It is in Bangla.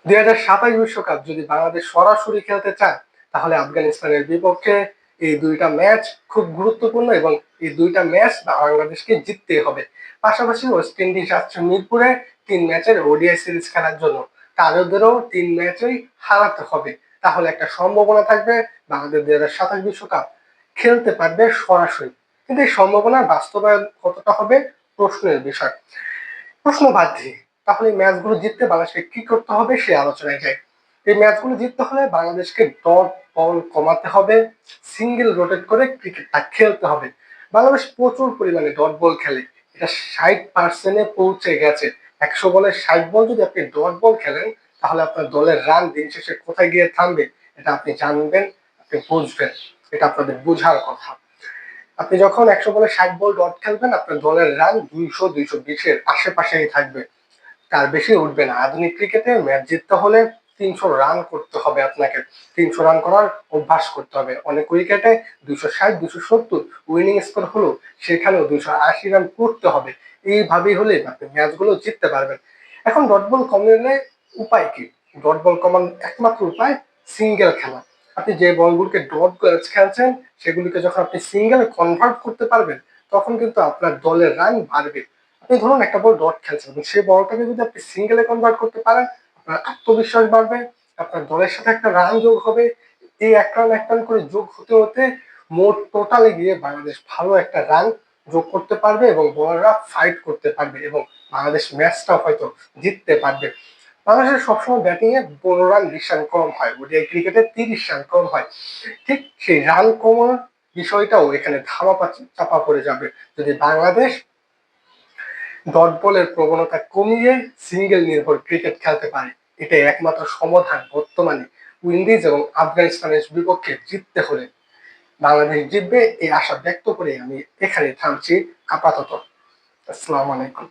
2027 বিশ্বকাপ যদি বাংলাদেশ সরাসরি খেলতে চায় তাহলে আফগানিস্তানের বিপক্ষে এই দুইটা ম্যাচ খুব গুরুত্বপূর্ণ এবং এই দুইটা ম্যাচ বাংলাদেশকে জিততে হবে। পাশাপাশি ওয়েস্ট ইন্ডিজ আসছে মিরপুরে 3 ম্যাচের ওডিআই সিরিজ খেলার জন্য, তাদেরও 3 ম্যাচেই হারাতে হবে। তাহলে একটা সম্ভাবনা থাকবে বাংলাদেশ 2027 বিশ্বকাপ খেলতে পারবে সরাসরি। কিন্তু এই সম্ভাবনার বাস্তবায়ন কতটা হবে প্রশ্নের বিষয়। প্রশ্ন বাদ দিয়ে তাহলে এই ম্যাচগুলো জিততে বাংলাদেশকে কি করতে হবে সে আলোচনায় যাই। এই ম্যাচগুলো জিততে হলে বাংলাদেশকে ডট বল কমাতে হবে, সিঙ্গেল রোটেট করে ক্রিকেটটা খেলতে হবে। বাংলাদেশ প্রচুর পরিমাণে ডট বল খেলে, এটা 60% পৌঁছে গেছে। 100 বলে 60 বল যদি আপনি ডট বল খেলেন তাহলে আপনার দলের রান দিন শেষে কোথায় গিয়ে থামবে এটা আপনি জানবেন, আপনি বুঝবেন। এটা আপনাদের বোঝার কথা। আপনি যখন 100 বলে 60 বল ডট খেলবেন আপনার দলের রান 200-220-এর আশেপাশেই থাকবে, তার বেশি উঠবে না। আধুনিক ক্রিকেটে ম্যাচ জিততে হলে 300 রান করতে হবে আপনাকে, 300 রান করার অভ্যাস করতে হবে। অনেক উইকেটে 260-270 উইনিং স্কোর হলো, সেখানেও 280 রান করতে হবে। এইভাবেই হলে আপনি ম্যাচগুলো জিততে পারবেন। এখন ডট বল কমালে উপায় কি? ডট বল কমানোর একমাত্র উপায় সিঙ্গেল খেলা। আপনি যে বলগুলোকে ডট খেলছেন সেগুলিকে যখন আপনি সিঙ্গেলে কনভার্ট করতে পারবেন তখন কিন্তু আপনার দলের রান বাড়বে। আপনি ধরুন একটা বল ডট খেলছেন এবং সেই বলটাকে যদি আপনি সিঙ্গেলে কনভার্ট করতে পারেন আপনার আত্মবিশ্বাস বাড়বে, আপনার দলের সাথে একটা রান যোগ হবে। এই এক রান এক রান করে যোগ হতে হতে মোট টোটালে গিয়ে বাংলাদেশ ভালো একটা রান যোগ করতে পারবে এবং বলাররা ফাইট করতে পারবে এবং বাংলাদেশ ম্যাচটা হয়তো জিততে পারবে। বাংলাদেশের সবসময় ব্যাটিং এ 15 রান 20 রান কম হয়, ওডিআই ক্রিকেটে 30 রান কম হয়। ঠিক সেই রান কমার বিষয়টাও এখানে ধামাপা চাপা পড়ে যাবে যদি বাংলাদেশ ডট বলের প্রবণতা কমিয়ে সিঙ্গেল নির্ভর ক্রিকেট খেলতে পারে। এটাই একমাত্র সমাধান বর্তমানে উইন্ডিজ এবং আফগানিস্তানের বিপক্ষে জিততে হলে। বাংলাদেশ জিতবে এই আশা ব্যক্ত করে আমি এখানে থামছি আপাতত। আসসালামু আলাইকুম।